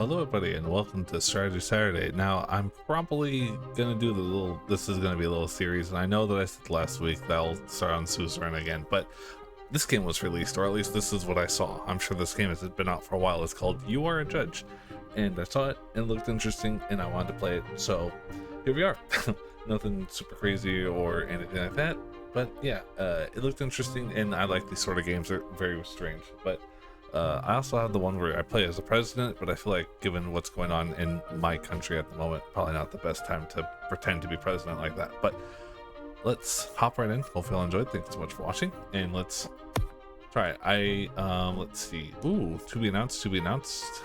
Hello everybody and welcome to Strategy Saturday. Now I'm probably gonna do this is gonna be a little series, and I know that I said last week that I'll start on Suzerain again, but this game was released, or at least this is what I saw. I'm sure this game has been out for a while. It's called You Are a Judge, and I saw it and it looked interesting and I wanted to play it, so here we are. Nothing super crazy or anything like that, but yeah, it looked interesting and I like these sort of games. They're very strange, but I also have the one where I play as a president, but I feel like given what's going on in my country at the moment, probably not the best time to pretend to be president like that. But let's hop right in. Hopefully you'll enjoy it. Thanks so much for watching, and let's try it. Let's see. Ooh, to be announced, to be announced.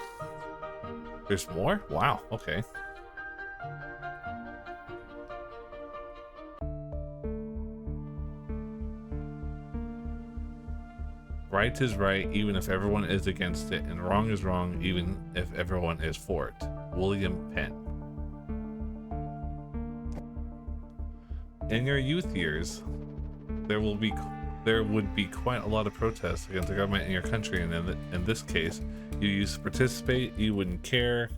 There's more? Wow, okay. Right is right, even if everyone is against it, and wrong is wrong, even if everyone is for it. William Penn. In your youth years, there would be quite a lot of protests against the government in your country, and in this case, you used to participate. You wouldn't care.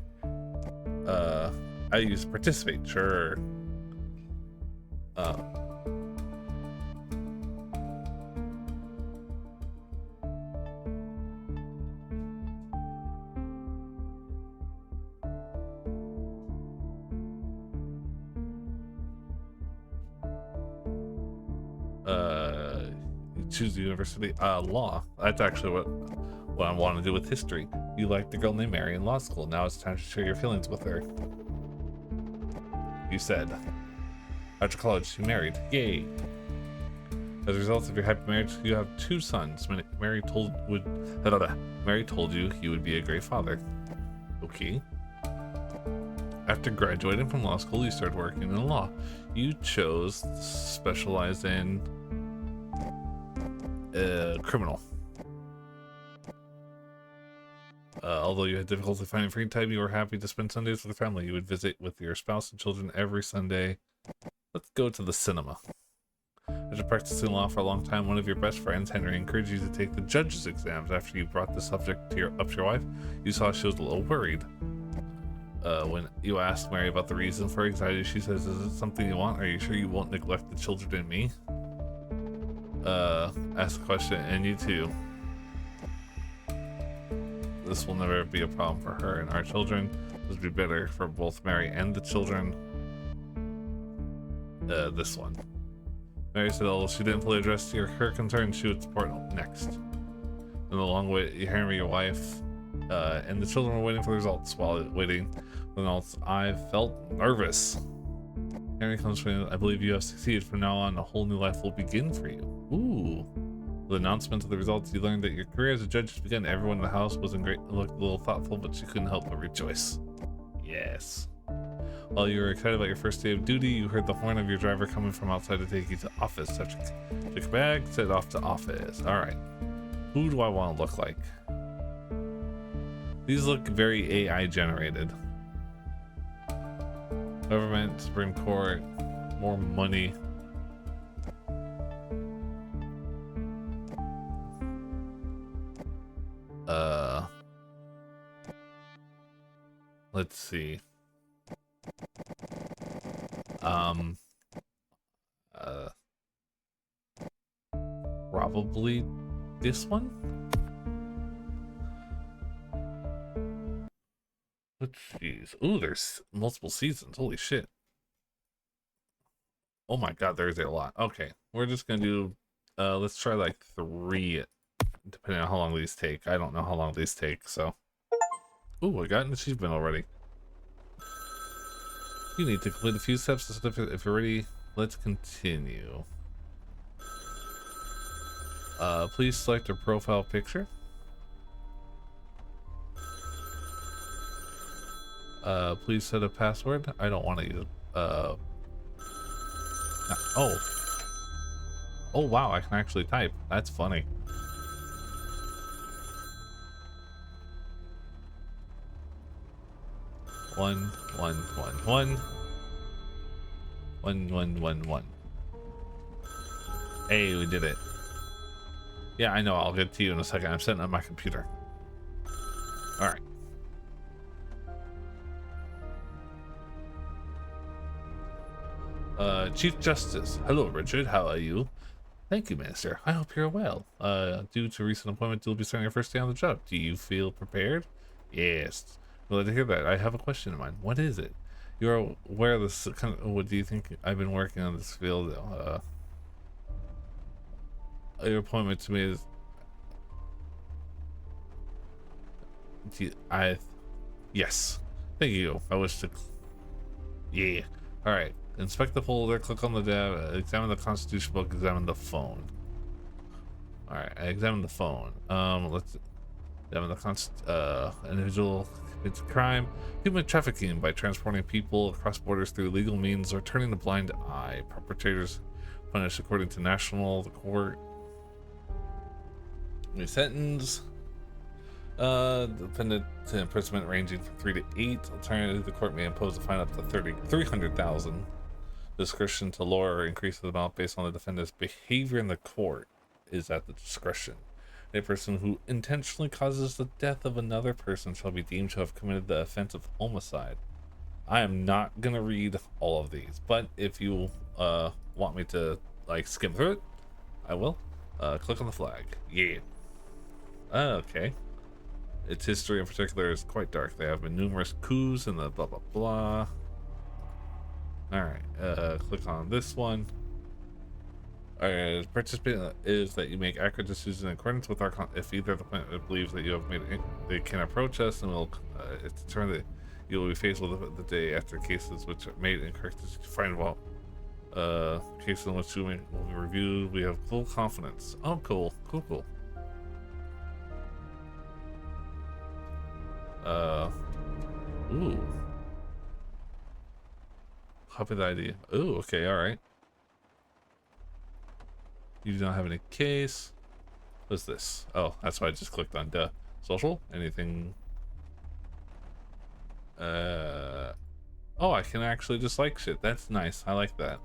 I used to participate, sure. Choose the university. Law. That's actually what I want to do with history. You liked the girl named Mary in law school. Now it's time to share your feelings with her. You said. After college, you married. Yay. As a result of your happy marriage, you have 2 sons. Mary told you he would be a great father. Okay. After graduating from law school, you started working in law. You chose to specialize in criminal. Although you had difficulty finding free time, you were happy to spend Sundays with the family. You would visit with your spouse and children every Sunday. Let's go to the cinema. After practicing law for a long time, one of your best friends, Henry, encouraged you to take the judge's exams. After you brought the subject up to your wife, you saw she was a little worried. When you asked Mary about the reason for anxiety, she says, "Is it something you want? Are you sure you won't neglect the children and me?" Ask the question, and you too. This will never be a problem for her and our children. This would be better for both Mary and the children. This one. Mary said, although she didn't fully address her concerns, she would support next. In the long way, Henry, your wife, and the children were waiting for the results. While waiting for the results, I felt nervous. Henry comes from, I believe you have succeeded. From now on, a whole new life will begin for you. Ooh. With the announcement of the results, you learned that your career as a judge has begun. Everyone in the house looked a little thoughtful, but she couldn't help but rejoice. Yes. While you were excited about your first day of duty, you heard the horn of your driver coming from outside to take you to office. Took a bag, set off to office. Alright. Who do I want to look like? These look very AI generated. Government, Supreme Court, more money. Let's see. Probably this one? Let's see. Ooh, there's multiple seasons. Holy shit. Oh my god, there's a lot. Okay, we're just gonna do, let's try like 3, depending on how long these take. I don't know how long these take, so. Ooh, I got an achievement already. You need to complete a few steps if you're ready. Let's continue. Please select a profile picture. Please set a password. I don't want to use oh. Oh wow, I can actually type. That's funny. One. Hey, we did it. Yeah, I know. I'll get to you in a second. I'm setting up my computer. All right. Chief Justice. Hello, Richard. How are you? Thank you, Minister. I hope you're well. Due to recent appointment, you'll be starting your first day on the job. Do you feel prepared? Yes. Glad to hear that. I have a question in mind. What is it? You're aware of this kind of, what do you think? I've been working on this field. Your appointment to me is. Yes. Thank you. I wish to. Yeah. All right. Inspect the folder. Click on the tab. Examine the Constitution book. Examine the phone. All right. I examined the phone. Let's examine the individual commits a crime, human trafficking by transporting people across borders through legal means or turning a blind eye. Perpetrators punished according to national court. New sentence. Dependent to imprisonment ranging from 3 to 8. Alternatively, the court may impose a fine up to 300,000. Discretion to lower or increase the amount based on the defendant's behavior in the court is at the discretion. A person who intentionally causes the death of another person shall be deemed to have committed the offense of homicide. I am not gonna read all of these, but if you want me to like skim through it, I will. Click on the flag. Yeah. Okay. Its history in particular is quite dark. There have been numerous coups and the blah blah blah. Alright, click on this one. Alright, participant is that you make accurate decisions in accordance with our if either the planet believes that you have made they can approach us and will it's determined that you will be faced with the day after cases which are made incorrect decisions find out cases in which you will be reviewed. We have full confidence. Oh cool. Ooh. Copy the ID. Ooh, okay, alright. You do not have any case. What's this? Oh, that's why I just clicked on duh. Social? Anything? Oh, I can actually just like shit. That's nice. I like that.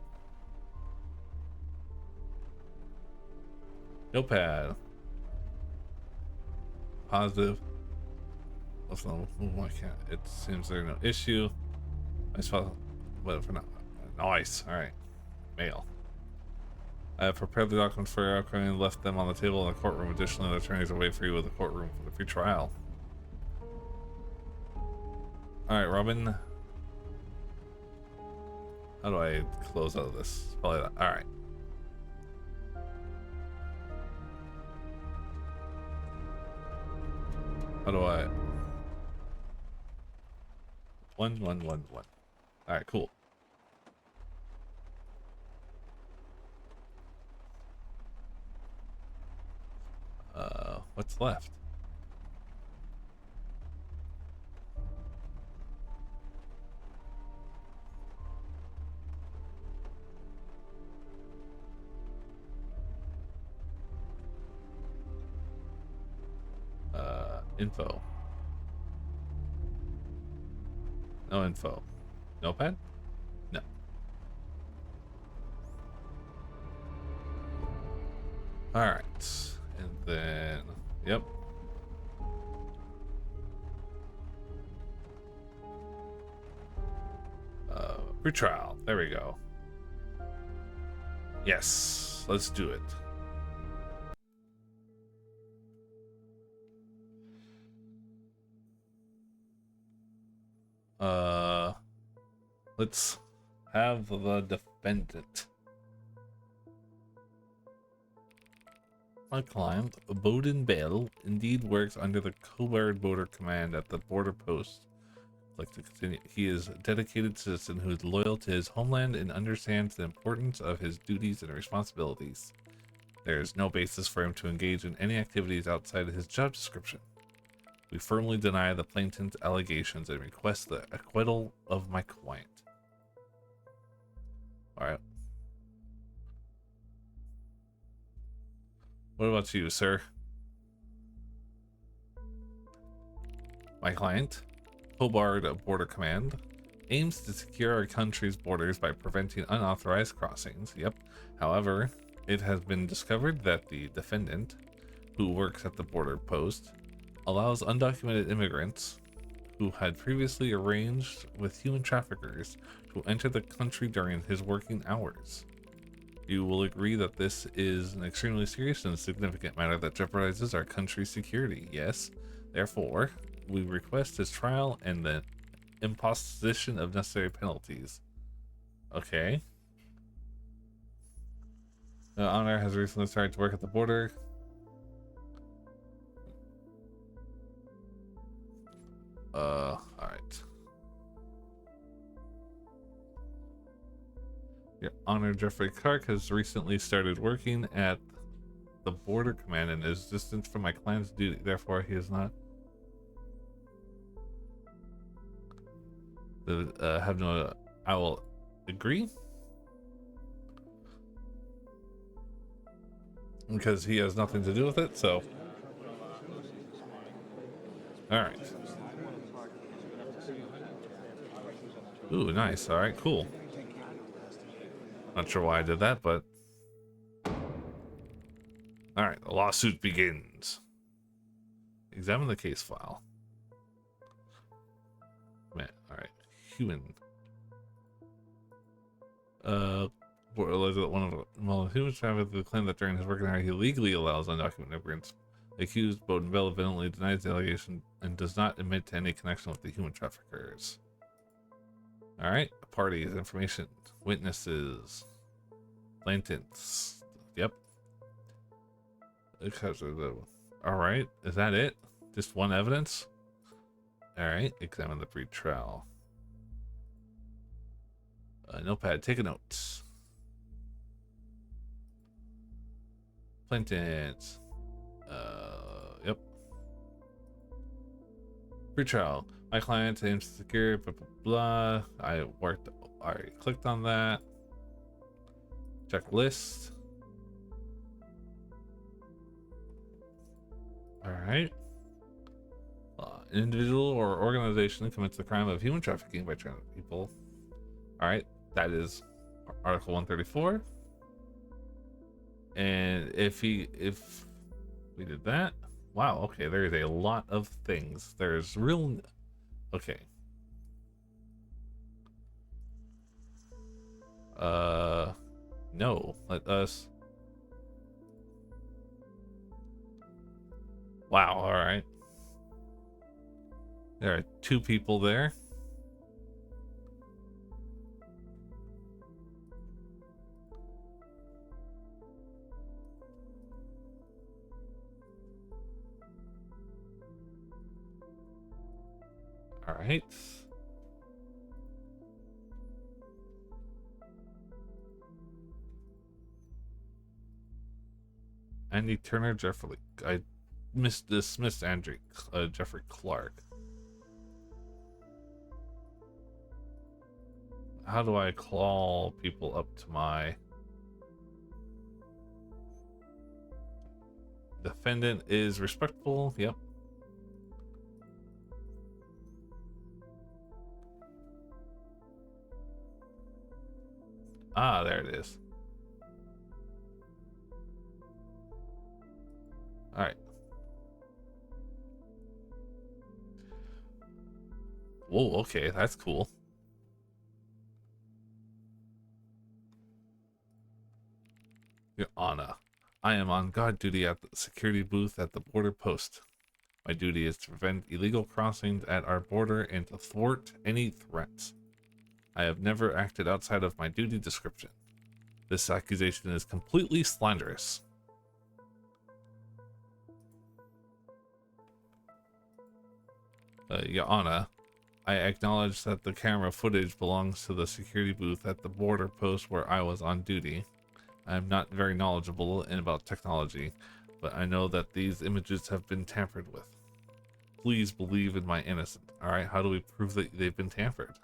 Notepad. Positive. I can't. It seems there's no issue. I spell, but for now, nice. All right, mail. I have prepared the documents for your outcome and left them on the table in the courtroom. Additionally, the attorneys will wait for you in the courtroom for the pre-trial. All right, Robin. How do I close out of this? Probably that. All right. How do I? 1 1 1 1. All right, cool. What's left? Info. No info. Notepad? No. Alright. And then, yep. Pretrial. There we go. Yes. Let's do it. Let's have the defendant. My client, Bowden Bell, indeed works under the Cobard Border Command at the border post. I'd like to continue. He is a dedicated citizen who is loyal to his homeland and understands the importance of his duties and responsibilities. There is no basis for him to engage in any activities outside of his job description. We firmly deny the plaintiff's allegations and request the acquittal of my client. Alright. What about you, sir? My client, Hobart Border Command, aims to secure our country's borders by preventing unauthorized crossings. Yep. However, it has been discovered that the defendant, who works at the border post, allows undocumented immigrants who had previously arranged with human traffickers to enter the country during his working hours. You will agree that this is an extremely serious and significant matter that jeopardizes our country's security, yes? Therefore, we request his trial and the imposition of necessary penalties. Okay. Honor has recently started to work at the border. Alright. Your Honor, Jeffrey Clark has recently started working at the Border Command and is distant from my client's duty. Therefore, he is not. Have no. I will agree. Because he has nothing to do with it, so. Alright. Ooh, nice. Alright, cool. Not sure why I did that, but. Alright, the lawsuit begins. Examine the case file. Man, alright. Human. One of human traffickers claimed that during his working hour he legally allows undocumented immigrants. The accused Bowden vehemently denies the allegation and does not admit to any connection with the human traffickers. Alright, parties, information, witnesses, plaintiffs. Yep. Alright, is that it? Just one evidence? Alright, examine the pre-trial. Notepad, take a note. Plaintiffs. Yep. Pre-trial. My client aims to secure blah blah blah. I clicked on that. Check list. Alright. An individual or organization commits the crime of human trafficking by trans people. Alright, that is Article 134. And if we did that, wow, okay, there is a lot of things. There's real, okay. No, let us. Wow, all right. There are 2 people there. All right. Andy Turner, Jeffrey. I dismissed Jeffrey Clark. How do I call people up to my defendant is respectful? Yep. Ah, there it is. All right. Whoa, okay, that's cool. Your Honor, I am on guard duty at the security booth at the border post. My duty is to prevent illegal crossings at our border and to thwart any threats. I have never acted outside of my duty description. This accusation is completely slanderous. Your Honor, I acknowledge that the camera footage belongs to the security booth at the border post where I was on duty. I am not very knowledgeable about technology, but I know that these images have been tampered with. Please believe in my innocence. Alright, how do we prove that they've been tampered?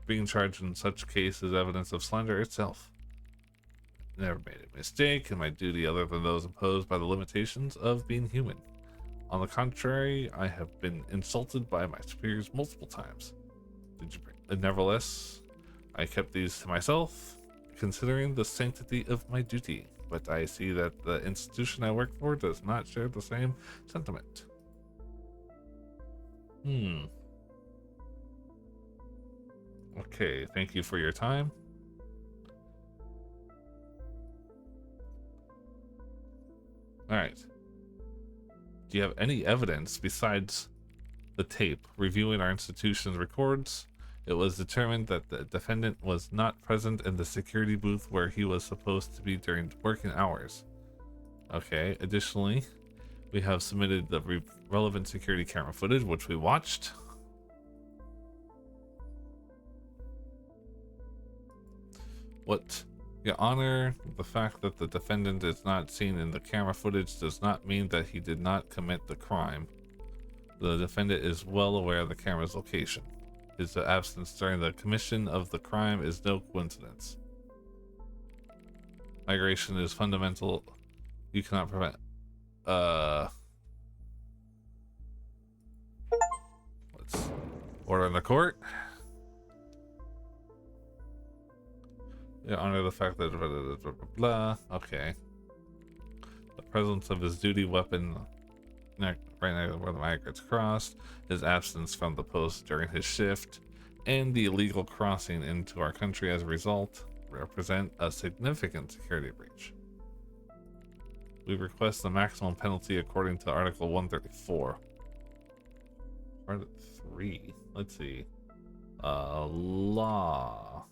Being charged in such case is evidence of slander itself. Never made a mistake in my duty other than those imposed by the limitations of being human. On the contrary, I have been insulted by my superiors multiple times. Nevertheless, I kept these to myself, considering the sanctity of my duty. but I see that the institution I work for does not share the same sentiment. Okay, thank you for your time. Alright. Do you have any evidence besides the tape reviewing our institution's records? It was determined that the defendant was not present in the security booth where he was supposed to be during working hours. Okay, additionally, we have submitted the relevant security camera footage, which we watched. What? Your Honor, the fact that the defendant is not seen in the camera footage does not mean that he did not commit the crime. The defendant is well aware of the camera's location. His absence during the commission of the crime is no coincidence. Migration is fundamental. You cannot prevent. Let's order in the court. Your Honor, the fact that blah, blah, blah, blah, blah. Okay. The presence of his duty weapon right near where the migrants crossed, his absence from the post during his shift, and the illegal crossing into our country as a result represent a significant security breach. We request the maximum penalty according to Article 134. Part 3. Let's see. Law.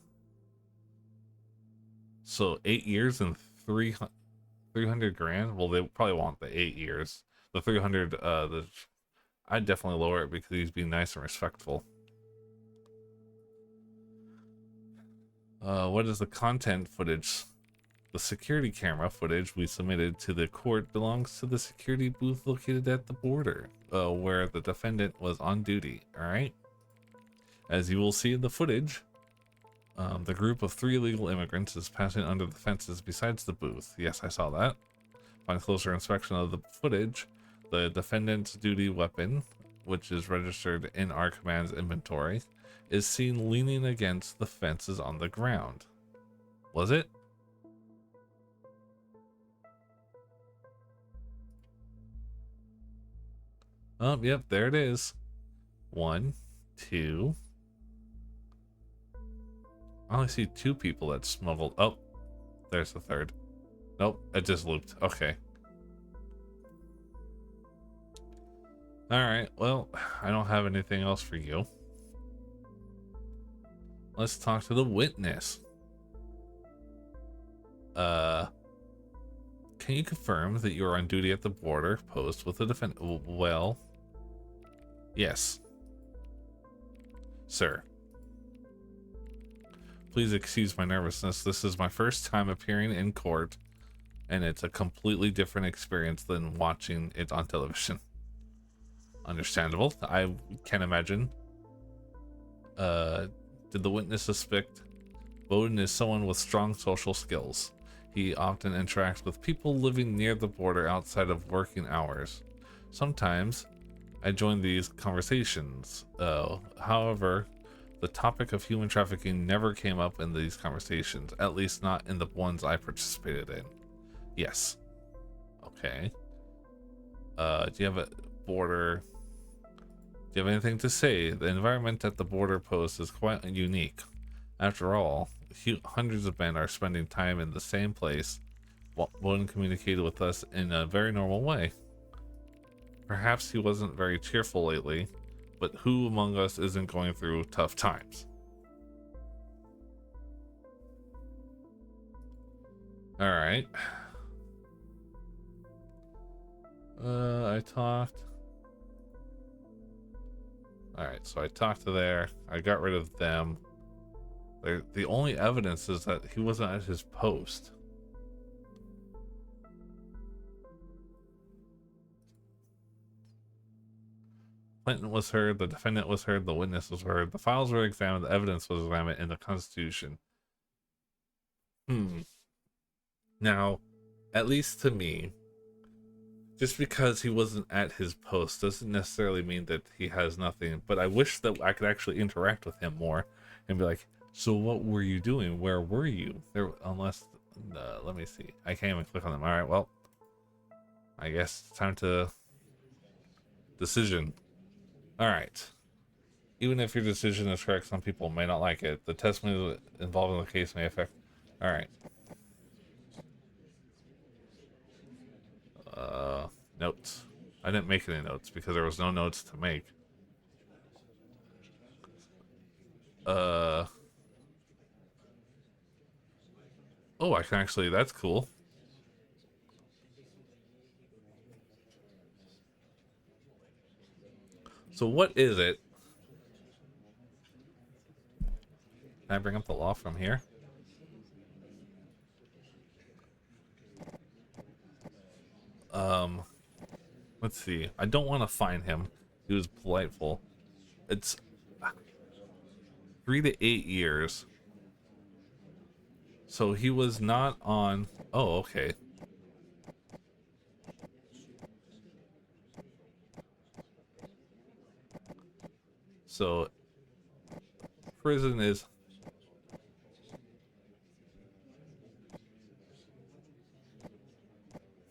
So 8 years and 300 grand? Well, they probably want the 8 years. The 300, I'd definitely lower it because he's being nice and respectful. What is the content footage? The security camera footage we submitted to the court belongs to the security booth located at the border, where the defendant was on duty, alright? As you will see in the footage, the group of 3 illegal immigrants is passing under the fences besides the booth. Yes, I saw that. On closer inspection of the footage, the defendant's duty weapon, which is registered in our command's inventory, is seen leaning against the fences on the ground. Was it? Oh, yep, there it is. 1, 2. I only see 2 people that smuggled. Oh, there's the third. Nope, it just looped. Okay. Alright, well, I don't have anything else for you. Let's talk to the witness. Can you confirm that you are on duty at the border post with the defendant? Well, yes. Sir. Please excuse my nervousness. This is my first time appearing in court, and it's a completely different experience than watching it on television. Understandable. I can imagine. Did the witness suspect Bowden is someone with strong social skills? He often interacts with people living near the border outside of working hours. Sometimes I join these conversations. However, the topic of human trafficking never came up in these conversations, at least not in the ones I participated in. Yes. Okay. Do you have a border? Do you have anything to say? The environment at the border post is quite unique. After all, hundreds of men are spending time in the same place. One communicated with us in a very normal way. Perhaps he wasn't very cheerful lately, but who among us isn't going through tough times? Alright. I talked. Alright, so I talked to there. I got rid of them. The only evidence is that he wasn't at his post. Clinton was heard, the defendant was heard, the witness was heard, the files were examined, the evidence was examined in the Constitution. Now, at least to me, just because he wasn't at his post doesn't necessarily mean that he has nothing, but I wish that I could actually interact with him more and be like, so what were you doing? Where were you? Unless Let me see. I can't even click on them. All right, well, I guess it's time to decision. All right. Even if your decision is correct, some people may not like it. The testimony involved in the case may affect. All right. Uh, Notes. I didn't make any notes because there was no notes to make. Uh. Oh, I can actually. That's cool. So what is it? Can I bring up the law from here? Um, let's see. I don't want to fine him. He was politeful. It's 3 to 8 years. So he was not on. Oh, okay. So prison is.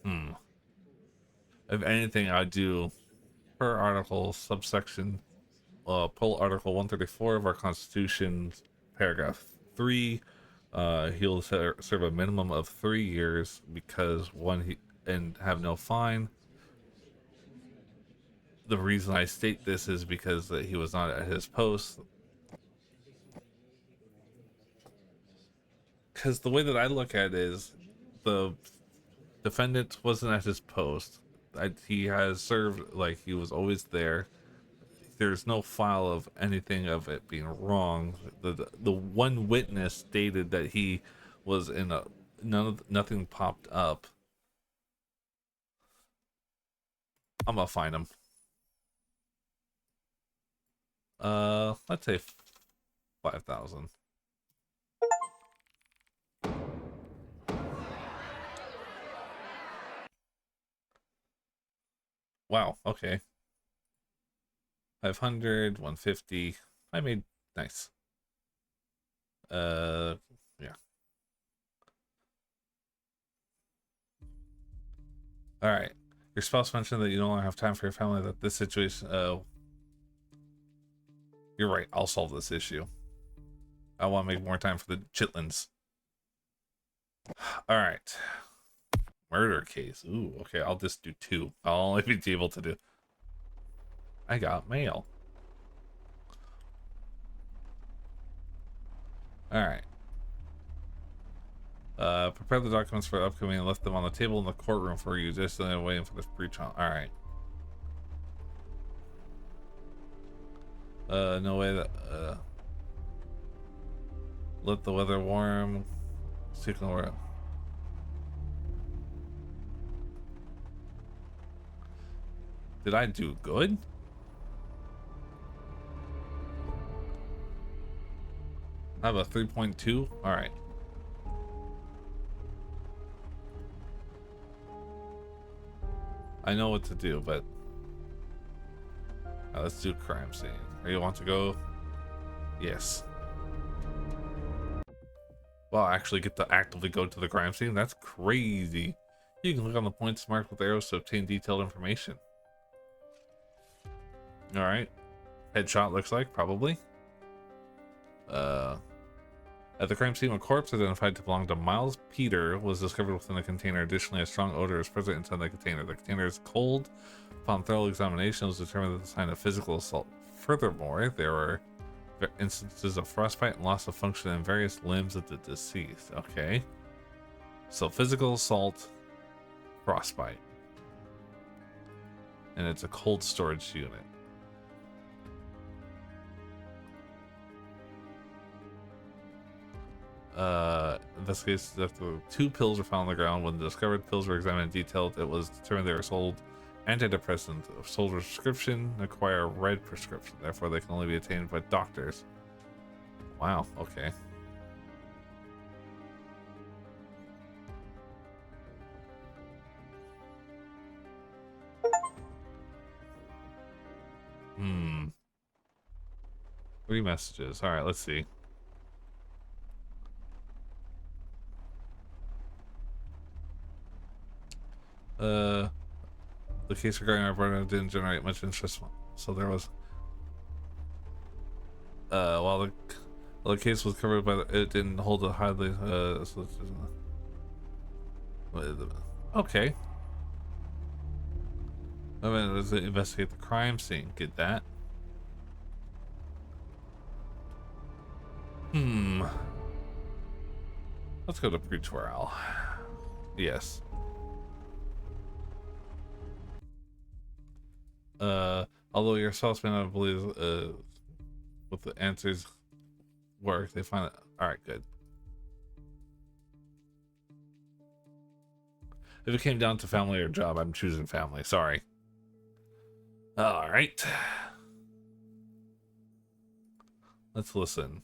Hmm. If anything, I do per article subsection. Pull Article 134 of our Constitution, paragraph 3. He'll serve a minimum of 3 years because and have no fine. The reason I state this is because that he was not at his post. Because the way that I look at it is the defendant wasn't at his post. He has served like he was always there. There's no file of anything of it being wrong. The one witness stated that he was in a nothing popped up. I'm gonna find him. Let's say 5,000. Wow. Okay. 500, 150. I made nice. Yeah. All right. Your spouse mentioned that you no longer have time for your family. That this situation. You're right. I'll solve this issue. I want to make more time for the chitlins. All right. Murder case. Ooh. Okay. I'll just do 2. I'll only be able to do. I got mail. All right. Prepare the documents for the upcoming and left them on the table in the courtroom for you. Just waiting for this pre-trial. All right. No way that. Let the weather warm. Signal. Did I do good? I have a 3.2. All right. I know what to do, but let's do crime scene. Or you want to go? Yes. Well, I actually get to actively go to the crime scene. That's crazy. You can click on the points marked with arrows to obtain detailed information. All right. Headshot looks like probably. At the crime scene, a corpse identified to belong to Miles Peter was discovered within the container. Additionally, a strong odor is present inside the container. The container is cold. Upon thorough examination, it was determined that the sign of physical assault. Furthermore, there were instances of frostbite and loss of function in various limbs of the deceased. Okay. So physical assault, frostbite. And it's a cold storage unit. Investigators that the 2 pills were found on the ground. When the discovered pills were examined in detail, it was determined they were sold antidepressant. Sold prescription require a red prescription, therefore they can only be obtained by doctors. Wow, okay. Hmm. 3 messages. All right, let's see. Uh, the case regarding our brother didn't generate much interest, so there was. While the case was covered by it didn't hold a highly. Okay. I'm gonna investigate the crime scene. Get that? Let's go to pretrial. Yes. Although your spouse may not believe what the answers were, they find it. All right, good. If it came down to family or job, I'm choosing family. Sorry. All right. Let's listen.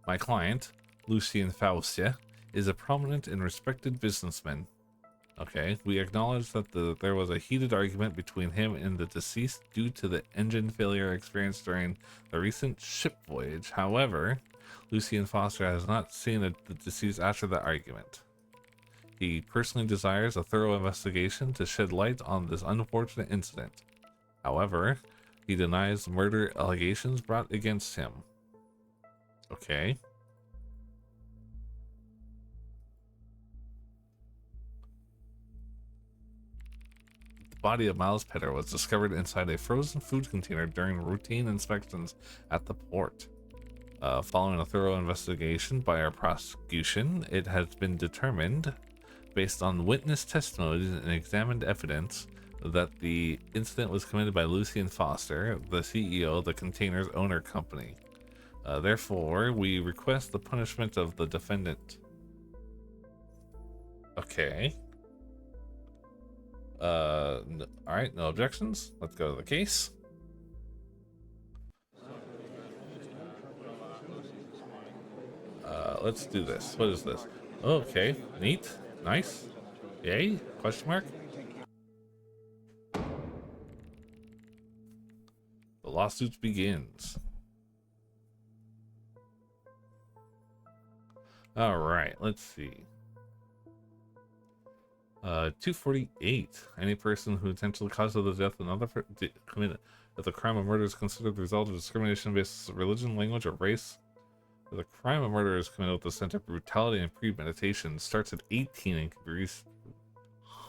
My client, Lucien Faustia, is a prominent and respected businessman. Okay, we acknowledge that there was a heated argument between him and the deceased due to the engine failure experienced during the recent ship voyage. However, Lucien Foster has not seen the deceased after the argument. He personally desires a thorough investigation to shed light on this unfortunate incident. However, he denies murder allegations brought against him. Okay. The body of Miles Petter was discovered inside a frozen food container during routine inspections at the port. Following a thorough investigation by our prosecution, it has been determined, based on witness testimonies and examined evidence, that the incident was committed by Lucien Foster, the CEO of the container's owner company. Therefore, we request the punishment of the defendant. Okay. Alright, no objections. Let's go to the case. Let's do this. What is this? Okay, neat. Nice. Yay? Question mark? The lawsuit begins. All right, let's see. 248. Any person who intentionally causes the death of another committed if the crime of murder is considered the result of discrimination based on religion, language, or race. If the crime of murder is committed with the sense of brutality and premeditation, starts at 18 and can be reached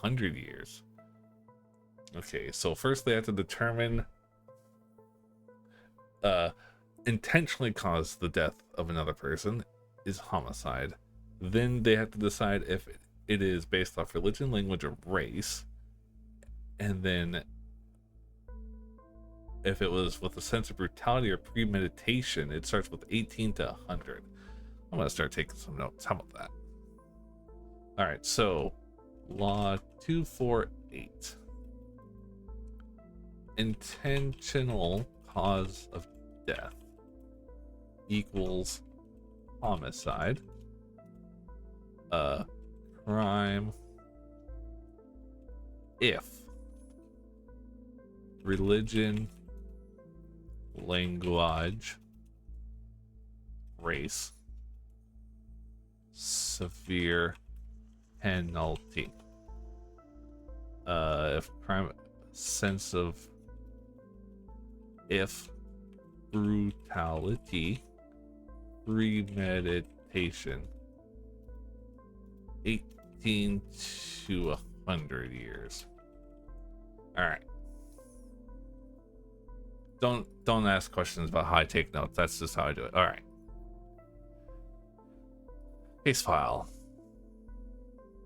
100 years. Okay, so first they have to determine intentionally cause the death of another person is homicide. Then they have to decide if it is based off religion, language, or race. And then if it was with a sense of brutality or premeditation, it starts with 18 to 100. I'm going to start taking some notes. How about that? All right, so law 248. Intentional cause of death equals homicide. Crime if religion, language, race, severe penalty. If crime, sense of, if brutality, premeditation, 18 to 100 years. All right. Don't ask questions about how I take notes. That's just how I do it. All right. Case file.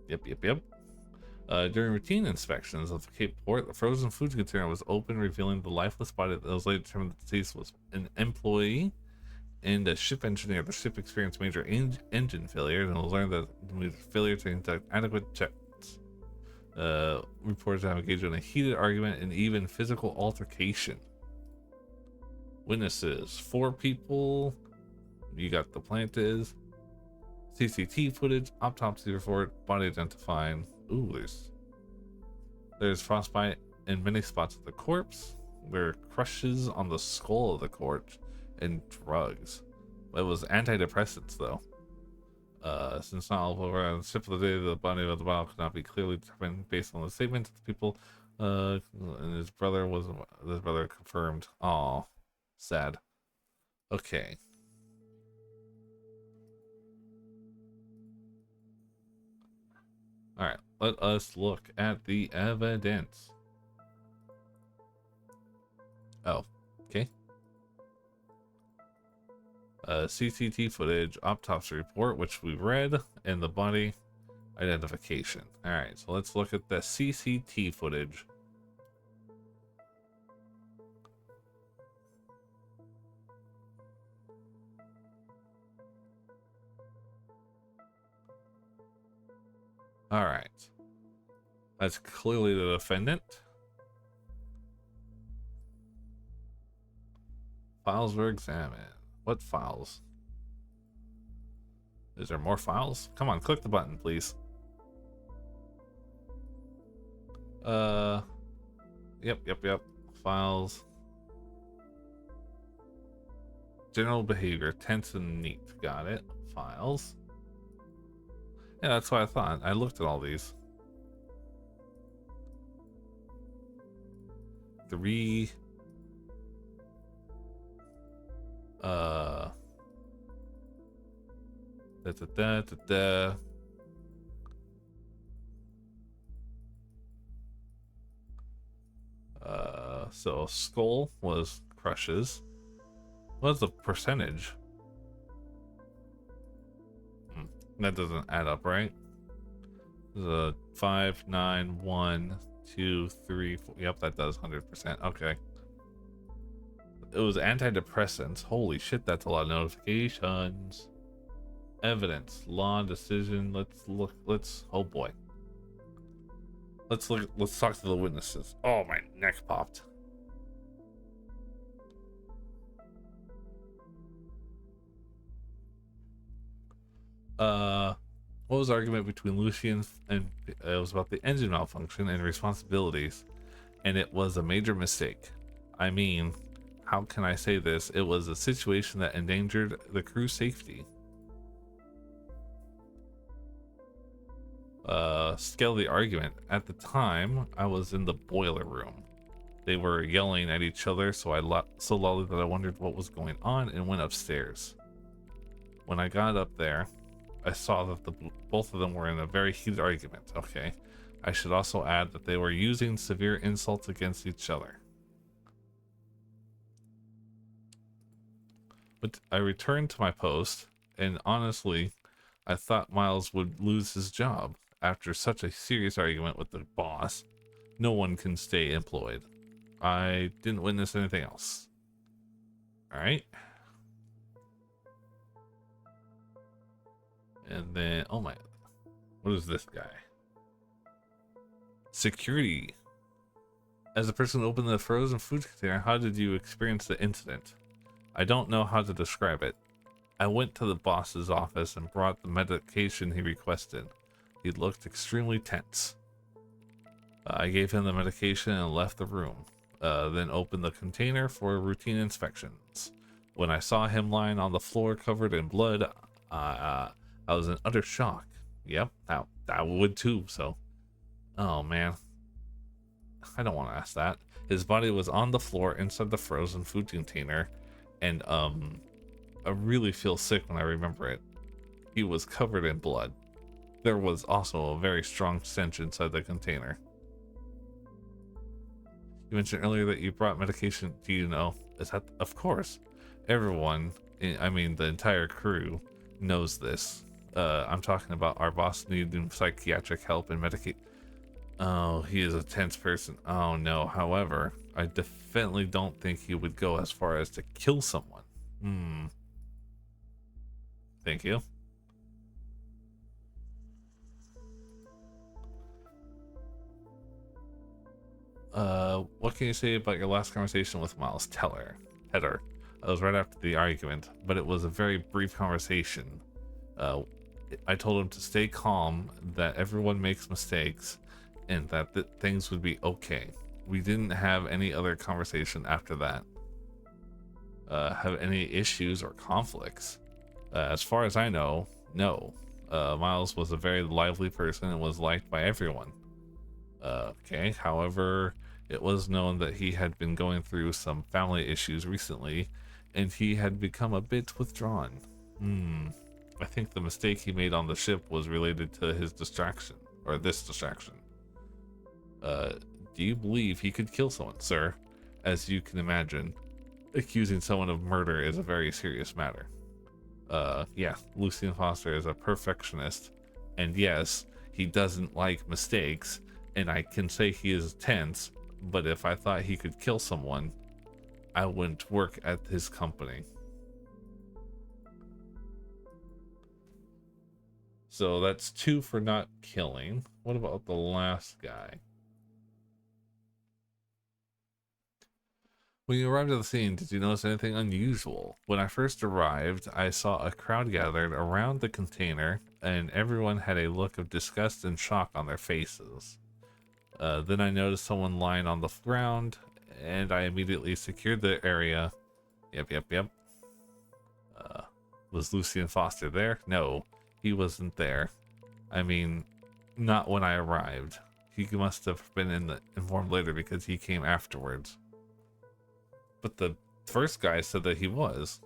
Yep. During routine inspections of the Cape Port, the frozen food container was open, revealing the lifeless body that was later determined the deceased was an employee and a ship engineer. The ship experienced major engine failure, and it was learned that the failure to conduct adequate checks. Reported to have engaged in a heated argument and even physical altercation. Witnesses: 4 people. You got the plant is. CCTV footage, autopsy report, body identifying. Ooh, there's frostbite in many spots of the corpse. There are crushes on the skull of the corpse and drugs. It was antidepressants though. Since not all over on the ship of the day, the body of the bottle could not be clearly determined based on the statement of the people. And his brother confirmed. Aw, sad. Okay. All right. Let us look at the evidence. Oh, okay. CCT footage, autopsy report, which we read, and the body identification. All right, so let's look at the CCT footage. All right, that's clearly the defendant. Files were examined. What files? Is there more files? Come on, click the button, please. Yep. Files. General behavior, tense and neat. Got it. Files. Yeah, that's what I thought. I looked at all these. 3. So skull was crushes. What's the percentage? That doesn't add up, right? The 5, 9, 1, 2, 3, 4. Yep, that does 100%. Okay. It was antidepressants. Holy shit, that's a lot of notifications. Evidence, law, decision. Let's look. Oh boy. Let's look. Let's talk to the witnesses. Oh, my neck popped. What was the argument between Lucian and it was about the engine malfunction and responsibilities, and it was a major mistake. I mean, how can I say this? It was a situation that endangered the crew's safety. Scale the argument. At the time, I was in the boiler room. They were yelling at each other, so so loudly that I wondered what was going on and went upstairs. When I got up there, I saw that both of them were in a very heated argument. Okay. I should also add that they were using severe insults against each other. But I returned to my post, and honestly, I thought Miles would lose his job. After such a serious argument with the boss, no one can stay employed. I didn't witness anything else. Alright. And then, oh my, what is this guy? Security. As a person who opened the frozen food container, how did you experience the incident? I don't know how to describe it. I went to the boss's office and brought the medication he requested. He looked extremely tense. I gave him the medication and left the room, then opened the container for routine inspections. When I saw him lying on the floor covered in blood, I was in utter shock. Yep, I would too, so. Oh man. I don't want to ask that. His body was on the floor inside the frozen food container, and I really feel sick when I remember it. He was covered in blood. There was also a very strong stench inside the container. You mentioned earlier that you brought medication. Do you know? Is that, of course. Everyone, I mean the entire crew, knows this. I'm talking about our boss needing psychiatric help and medicate. Oh, he is a tense person. Oh no. However, I definitely don't think he would go as far as to kill someone. Thank you. What can you say about your last conversation with Miles Teller? It was right after the argument, but it was a very brief conversation. I told him to stay calm, that everyone makes mistakes, and that things would be okay. We didn't have any other conversation after that. Have any issues or conflicts? As far as I know, no. Miles was a very lively person and was liked by everyone. Okay, however, it was known that he had been going through some family issues recently, and he had become a bit withdrawn. I think the mistake he made on the ship was related to his distraction, or this distraction. Do you believe he could kill someone, sir? As you can imagine, accusing someone of murder is a very serious matter. Yeah, Lucian Foster is a perfectionist, and yes, he doesn't like mistakes, and I can say he is tense, but if I thought he could kill someone, I wouldn't work at his company. So that's 2 for not killing. What about the last guy? When you arrived at the scene, did you notice anything unusual? When I first arrived, I saw a crowd gathered around the container, and everyone had a look of disgust and shock on their faces. Then I noticed someone lying on the ground, and I immediately secured the area. Yep. Was Lucian Foster there? No, he wasn't there. I mean, not when I arrived. He must have been informed later because he came afterwards. But the first guy said that he was.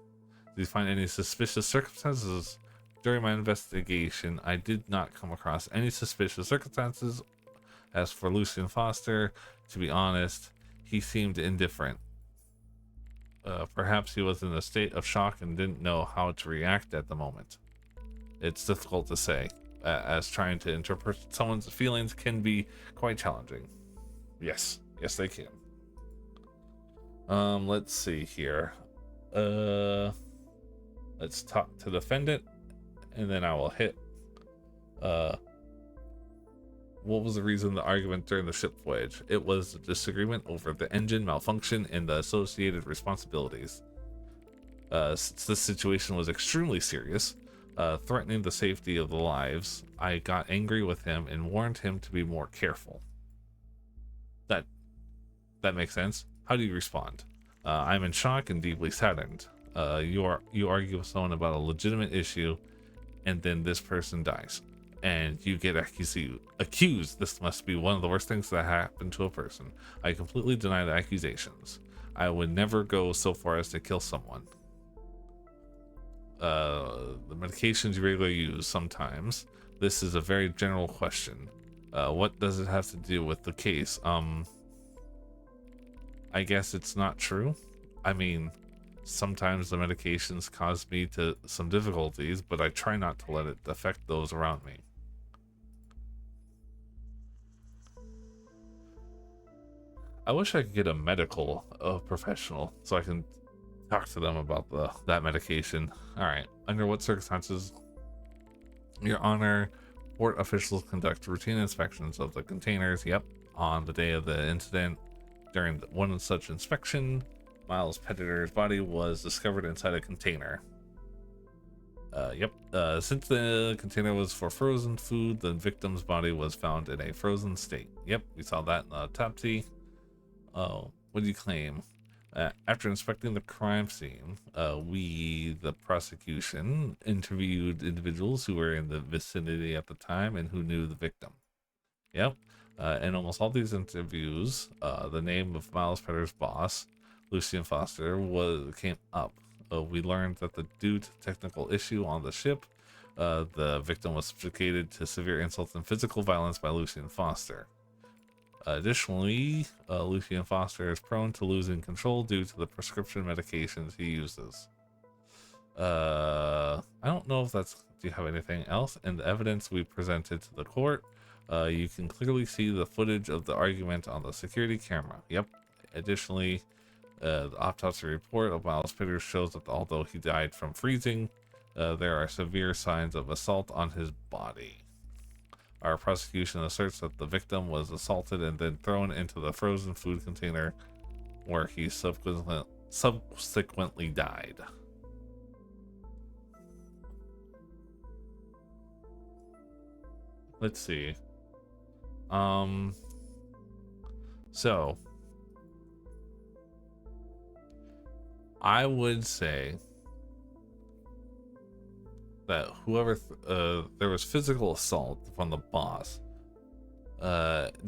Did you find any suspicious circumstances? During my investigation, I did not come across any suspicious circumstances. As for Lucian Foster, to be honest, he seemed indifferent. Perhaps he was in a state of shock and didn't know how to react at the moment. It's difficult to say, as trying to interpret someone's feelings can be quite challenging. Yes, they can. Let's see here. Let's talk to the defendant, and then I will hit. What was the reason of the argument during the ship voyage? It was a disagreement over the engine malfunction and the associated responsibilities. Since this situation was extremely serious, threatening the safety of the lives, I got angry with him and warned him to be more careful. That makes sense. How do you respond? I'm in shock and deeply saddened. You argue with someone about a legitimate issue, and then this person dies, and you get accused. This must be one of the worst things that happened to a person. I completely deny the accusations. I would never go so far as to kill someone. The medications you regularly use sometimes. This is a very general question. What does it have to do with the case? I guess it's not true. I mean, sometimes the medications cause me to some difficulties, but I try not to let it affect those around me. I wish I could get a medical professional so I can talk to them about that medication. All right. Under what circumstances, Your Honor, port officials conduct routine inspections of the containers. Yep. On the day of the incident, during one such inspection, Miles Pettitor's body was discovered inside a container. Yep. Since the container was for frozen food, the victim's body was found in a frozen state. Yep, we saw that in the autopsy. Oh, what do you claim? After inspecting the crime scene, we, the prosecution, interviewed individuals who were in the vicinity at the time and who knew the victim. Yep. In almost all these interviews, the name of Miles Pettitor's boss, Lucian Foster, came up. We learned that due to technical issue on the ship, the victim was subjected to severe insults and physical violence by Lucian Foster. Additionally, Lucian Foster is prone to losing control due to the prescription medications he uses. I don't know if that's... Do you have anything else? In the evidence we presented to the court, you can clearly see the footage of the argument on the security camera. Yep. Additionally, the autopsy report of Miles Pettitor shows that although he died from freezing, there are severe signs of assault on his body. Our prosecution asserts that the victim was assaulted and then thrown into the frozen food container where he subsequently died. Let's see. So I would say that whoever there was physical assault from the boss.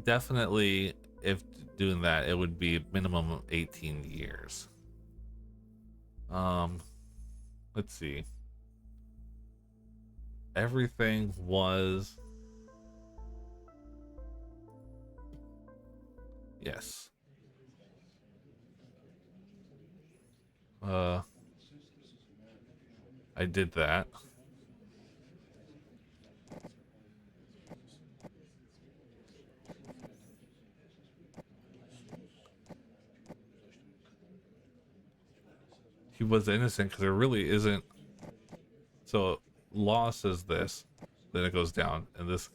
Definitely, if doing that, it would be minimum of 18 years. Let's see. Everything was, yes. I did that. He was innocent because there really isn't. So law says this, then it goes down, and this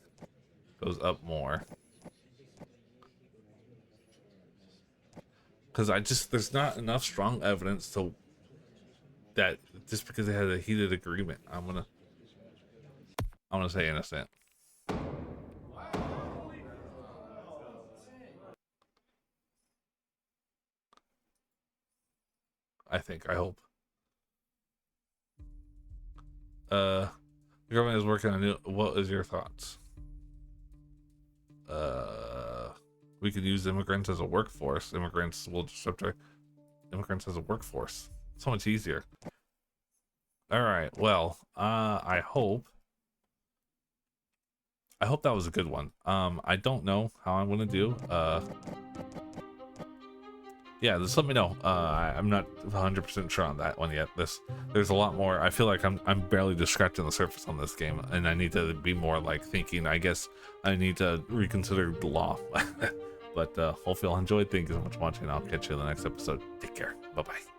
goes up more. Because there's not enough strong evidence to that just because they had a heated agreement. I'm gonna say innocent. I hope. The government is working on new. What is your thoughts? We could use immigrants as a workforce. Immigrants will disrupt immigrants as a workforce. So much easier. All right. Well, I hope that was a good one. I don't know how I'm gonna do. Yeah, just let me know. I'm not 100% sure on that one yet. There's a lot more. I feel like I'm barely just scratching the surface on this game, and I need to be more like thinking. I guess I need to reconsider the law. But hopefully, I'll enjoy. Thank you so much for watching. I'll catch you in the next episode. Take care. Bye bye.